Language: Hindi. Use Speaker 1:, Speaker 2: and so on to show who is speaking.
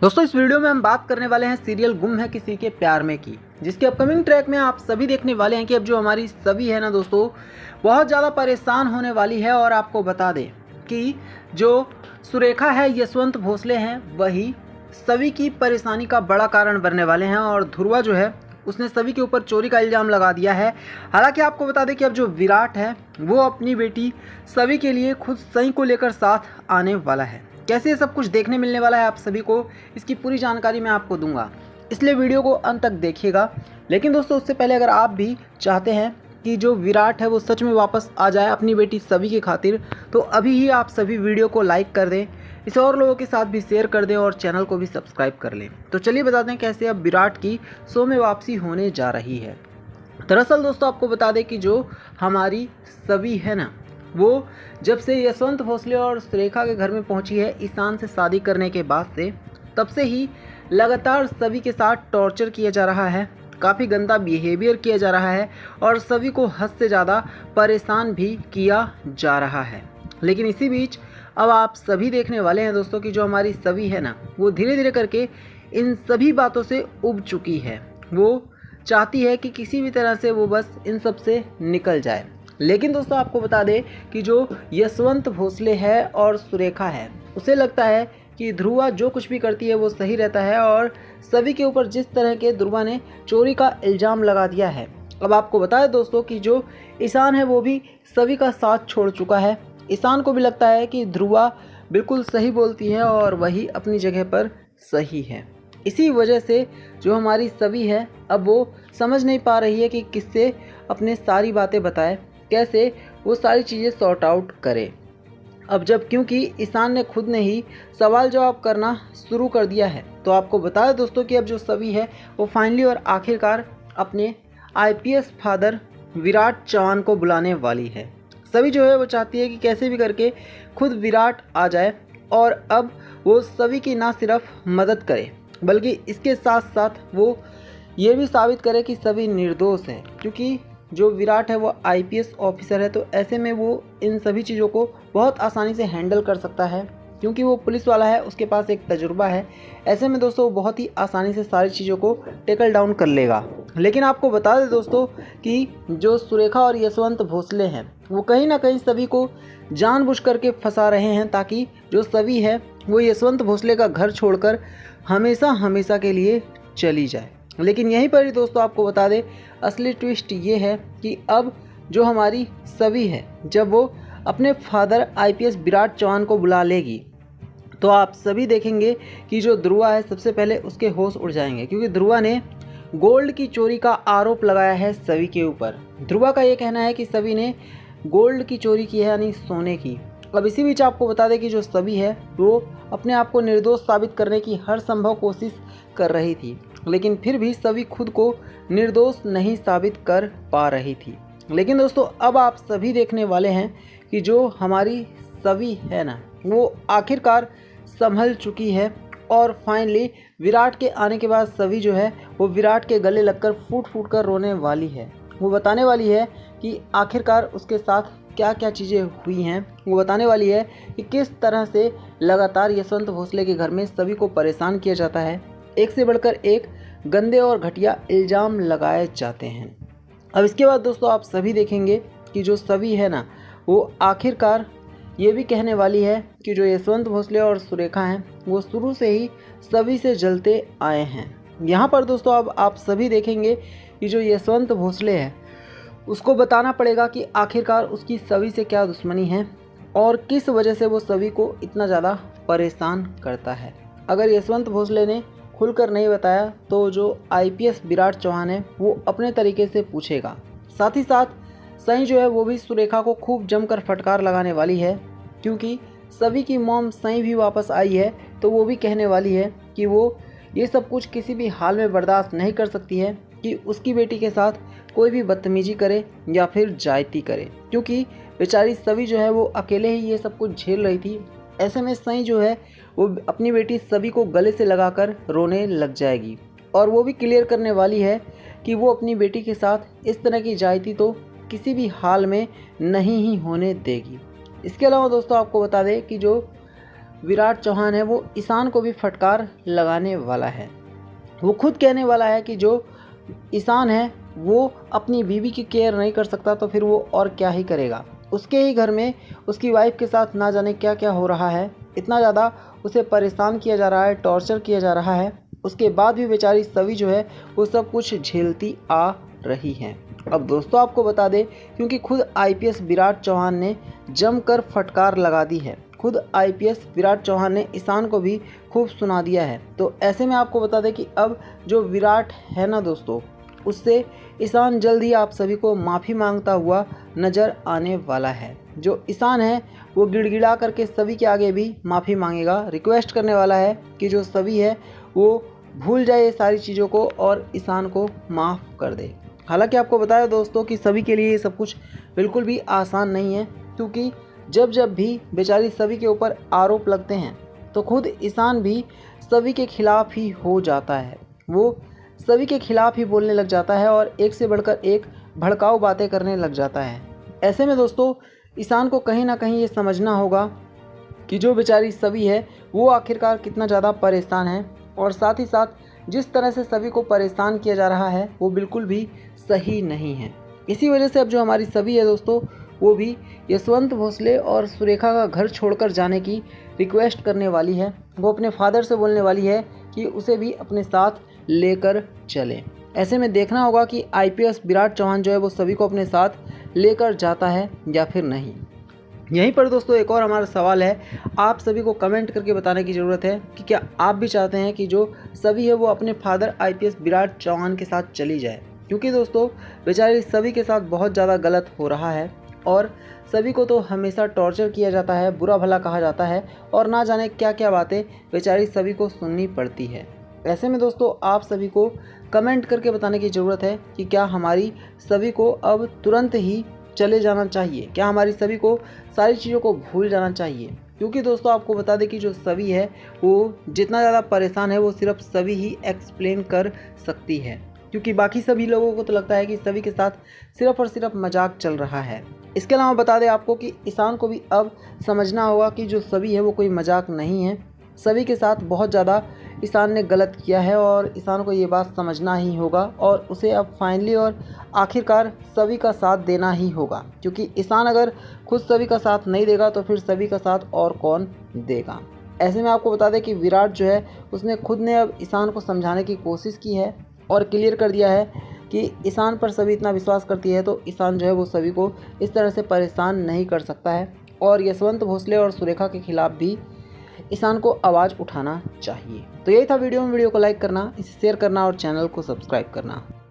Speaker 1: दोस्तों इस वीडियो में हम बात करने वाले हैं सीरियल गुम है किसी के प्यार में की, जिसके अपकमिंग ट्रैक में आप सभी देखने वाले हैं कि अब जो हमारी सभी है ना दोस्तों बहुत ज़्यादा परेशान होने वाली है। और आपको बता दें कि जो सुरेखा है, यशवंत भोसले हैं, वही सभी की परेशानी का बड़ा कारण बनने वाले हैं। और ध्रुवा जो है उसने सभी के ऊपर चोरी का इल्ज़ाम लगा दिया है। हालांकि आपको बता दें कि अब जो विराट है वो अपनी बेटी सभी के लिए खुद सही को लेकर साथ आने वाला है। कैसे ये सब कुछ देखने मिलने वाला है आप सभी को, इसकी पूरी जानकारी मैं आपको दूंगा, इसलिए वीडियो को अंत तक देखिएगा। लेकिन दोस्तों उससे पहले अगर आप भी चाहते हैं कि जो विराट है वो सच में वापस आ जाए अपनी बेटी सभी की खातिर, तो अभी ही आप सभी वीडियो को लाइक कर दें, इसे और लोगों के साथ भी शेयर कर दें और चैनल को भी सब्सक्राइब कर लें। तो चलिए बता दें कैसे अब विराट की शो में वापसी होने जा रही है। दरअसल दोस्तों आपको बता दें कि जो हमारी सभी है ना, वो जब से यशवंत भोसले और सुरेखा के घर में पहुंची है ईशान से शादी करने के बाद से, तब से ही लगातार सभी के साथ टॉर्चर किया जा रहा है, काफ़ी गंदा बिहेवियर किया जा रहा है और सभी को हद से ज़्यादा परेशान भी किया जा रहा है। लेकिन इसी बीच अब आप सभी देखने वाले हैं दोस्तों कि जो हमारी सभी है ना, वो धीरे धीरे करके इन सभी बातों से उब चुकी है। वो चाहती है कि किसी भी तरह से वो बस इन सब से निकल जाए। लेकिन दोस्तों आपको बता दें कि जो यशवंत भोसले है और सुरेखा है, उसे लगता है कि ध्रुवा जो कुछ भी करती है वो सही रहता है और सभी के ऊपर जिस तरह के ध्रुवा ने चोरी का इल्ज़ाम लगा दिया है। अब आपको बता दें दोस्तों कि जो ईशान है वो भी सभी का साथ छोड़ चुका है। ईशान को भी लगता है कि ध्रुवा बिल्कुल सही बोलती है और वही अपनी जगह पर सही है। इसी वजह से जो हमारी सभी है अब वो समझ नहीं पा रही है कि किससे अपने सारी बातें बताए, कैसे वो सारी चीज़ें सॉर्ट आउट करे। अब जब क्योंकि ईशान ने खुद ने ही सवाल जवाब करना शुरू कर दिया है, तो आपको बताया दोस्तों कि अब जो सभी है वो फाइनली और आखिरकार अपने आईपीएस फादर विराट चौहान को बुलाने वाली है। सभी जो है वो चाहती है कि कैसे भी करके खुद विराट आ जाए और अब वो सभी की ना सिर्फ मदद करे बल्कि इसके साथ साथ वो ये भी साबित करे कि सभी निर्दोष हैं। क्योंकि जो विराट है वो आईपीएस ऑफिसर है, तो ऐसे में वो इन सभी चीज़ों को बहुत आसानी से हैंडल कर सकता है, क्योंकि वो पुलिस वाला है, उसके पास एक तजुर्बा है। ऐसे में दोस्तों वो बहुत ही आसानी से सारी चीज़ों को टेकल डाउन कर लेगा। लेकिन आपको बता दें दोस्तों कि जो सुरेखा और यशवंत भोसले हैं वो कहीं ना कहीं सभी को जानबूझ करके फंसा रहे हैं, ताकि जो सभी है वो यशवंत भोसले का घर छोड़कर हमेशा हमेशा के लिए चली जाए। लेकिन यहीं पर ही दोस्तों आपको बता दें असली ट्विस्ट ये है कि अब जो हमारी सभी है, जब वो अपने फादर आईपीएस विराट चौहान को बुला लेगी, तो आप सभी देखेंगे कि जो ध्रुवा है सबसे पहले उसके होश उड़ जाएंगे, क्योंकि ध्रुवा ने गोल्ड की चोरी का आरोप लगाया है सभी के ऊपर। ध्रुवा का ये कहना है कि सभी ने गोल्ड की चोरी की है, यानी सोने की। अब इसी बीच आपको बता दें कि जो सभी है वो अपने आप को निर्दोष साबित करने की हर संभव कोशिश कर रही थी, लेकिन फिर भी सभी खुद को निर्दोष नहीं साबित कर पा रही थी। लेकिन दोस्तों अब आप सभी देखने वाले हैं कि जो हमारी सभी है ना, वो आखिरकार संभल चुकी है और फाइनली विराट के आने के बाद सभी जो है वो विराट के गले लगकर फूट फूट कर रोने वाली है। वो बताने वाली है कि आखिरकार उसके साथ क्या क्या चीज़ें हुई हैं। वो बताने वाली है कि किस तरह से लगातार यशवंत भोसले के घर में सभी को परेशान किया जाता है, एक से बढ़कर एक गंदे और घटिया इल्ज़ाम लगाए जाते हैं। अब इसके बाद दोस्तों आप सभी देखेंगे कि जो सभी है ना, वो आखिरकार ये भी कहने वाली है कि जो यशवंत भोसले और सुरेखा हैं वो शुरू से ही सभी से जलते आए हैं। यहाँ पर दोस्तों अब आप सभी देखेंगे कि जो यशवंत भोसले है उसको बताना पड़ेगा कि आखिरकार उसकी सभी से क्या दुश्मनी है और किस वजह से वो सभी को इतना ज़्यादा परेशान करता है। अगर यशवंत भोसले ने खुलकर नहीं बताया तो जो आईपीएस विराट चौहान है वो अपने तरीके से पूछेगा। साथ ही साथ सही जो है वो भी सुरेखा को खूब जमकर फटकार लगाने वाली है, क्योंकि सभी की मॉम सही भी वापस आई है, तो वो भी कहने वाली है कि वो ये सब कुछ किसी भी हाल में बर्दाश्त नहीं कर सकती है कि उसकी बेटी के साथ कोई भी बदतमीजी करे या फिर जायती करे, क्योंकि बेचारी सभी जो है वो अकेले ही ये सब कुछ झेल रही थी। ऐसे में सही जो है वो अपनी बेटी सभी को गले से लगाकर रोने लग जाएगी और वो भी क्लियर करने वाली है कि वो अपनी बेटी के साथ इस तरह की जायती तो किसी भी हाल में नहीं ही होने देगी। इसके अलावा दोस्तों आपको बता दें कि जो विराट चौहान है वो ईशान को भी फटकार लगाने वाला है। वो खुद कहने वाला है कि जो ईशान है वो अपनी बीवी की केयर नहीं कर सकता तो फिर वो और क्या ही करेगा। उसके ही घर में उसकी वाइफ के साथ ना जाने क्या क्या हो रहा है, इतना ज़्यादा उसे परेशान किया जा रहा है, टॉर्चर किया जा रहा है। उसके बाद भी बेचारी सवी जो है वो सब कुछ झेलती आ रही हैं। अब दोस्तों आपको बता दें, क्योंकि खुद आईपीएस विराट चौहान ने जमकर फटकार लगा दी है। खुद आईपीएस विराट चौहान ने ईशान को भी खूब सुना दिया है। तो ऐसे में आपको बता दें कि अब जो विराट है ना दोस्तों, उससे ईशान जल्द ही आप सभी को माफ़ी मांगता हुआ नज़र आने वाला है। जो ईशान है वो गिड़गिड़ा करके सभी के आगे भी माफ़ी मांगेगा, रिक्वेस्ट करने वाला है कि जो सभी है वो भूल जाए ये सारी चीज़ों को और ईशान को माफ़ कर दे। हालांकि आपको बताया दोस्तों कि सभी के लिए ये सब कुछ बिल्कुल भी आसान नहीं है, क्योंकि जब जब भी बेचारी सभी के ऊपर आरोप लगते हैं तो खुद ईशान भी सभी के खिलाफ ही हो जाता है। वो सभी के खिलाफ ही बोलने लग जाता है और एक से बढ़कर एक भड़काऊ बातें करने लग जाता है। ऐसे में दोस्तों ईशान को कहीं ना कहीं ये समझना होगा कि जो बेचारी सभी है वो आखिरकार कितना ज़्यादा परेशान है, और साथ ही साथ जिस तरह से सभी को परेशान किया जा रहा है वो बिल्कुल भी सही नहीं है। इसी वजह से अब जो हमारी सभी है दोस्तों वो भी यशवंत भोसले और सुरेखा का घर छोड़कर जाने की रिक्वेस्ट करने वाली है। वो अपने फादर से बोलने वाली है कि उसे भी अपने साथ लेकर चले। ऐसे में देखना होगा कि आईपीएस विराट चौहान जो है वो सभी को अपने साथ लेकर जाता है या फिर नहीं। यहीं पर दोस्तों एक और हमारा सवाल है, आप सभी को कमेंट करके बताने की ज़रूरत है कि क्या आप भी चाहते हैं कि जो सभी है वो अपने फादर आईपीएस विराट चौहान के साथ चली जाए, क्योंकि दोस्तों बेचारी सभी के साथ बहुत ज़्यादा गलत हो रहा है और सभी को तो हमेशा टॉर्चर किया जाता है, बुरा भला कहा जाता है और ना जाने क्या क्या बातें बेचारी सभी को सुननी पड़ती है। ऐसे में दोस्तों आप सभी को कमेंट करके बताने की ज़रूरत है कि क्या हमारी सभी को अब तुरंत ही चले जाना चाहिए, क्या हमारी सभी को सारी चीज़ों को भूल जाना चाहिए। क्योंकि दोस्तों आपको बता दें कि जो सभी है वो जितना ज़्यादा परेशान है वो सिर्फ सभी ही एक्सप्लेन कर सकती है, क्योंकि बाकी सभी लोगों को तो लगता है कि सभी के साथ सिर्फ और सिर्फ मजाक चल रहा है। इसके अलावा बता दें आपको कि ईशान को भी अब समझना होगा कि जो सभी है वो कोई मजाक नहीं है। सभी के साथ बहुत ज़्यादा ईशान ने गलत किया है और ईशान को ये बात समझना ही होगा और उसे अब फाइनली और आखिरकार सभी का साथ देना ही होगा, क्योंकि ईशान अगर खुद सभी का साथ नहीं देगा तो फिर सभी का साथ और कौन देगा। ऐसे में आपको बता दें कि विराट जो है उसने खुद ने अब ईशान को समझाने की कोशिश की है और क्लियर कर दिया है कि ईशान पर सभी इतना विश्वास करती है तो ईशान जो है वो सभी को इस तरह से परेशान नहीं कर सकता है, और यशवंत भोसले और सुरेखा के खिलाफ भी ईशान को आवाज़ उठाना चाहिए। तो यही था वीडियो में। वीडियो को लाइक करना, इसे शेयर करना और चैनल को सब्सक्राइब करना।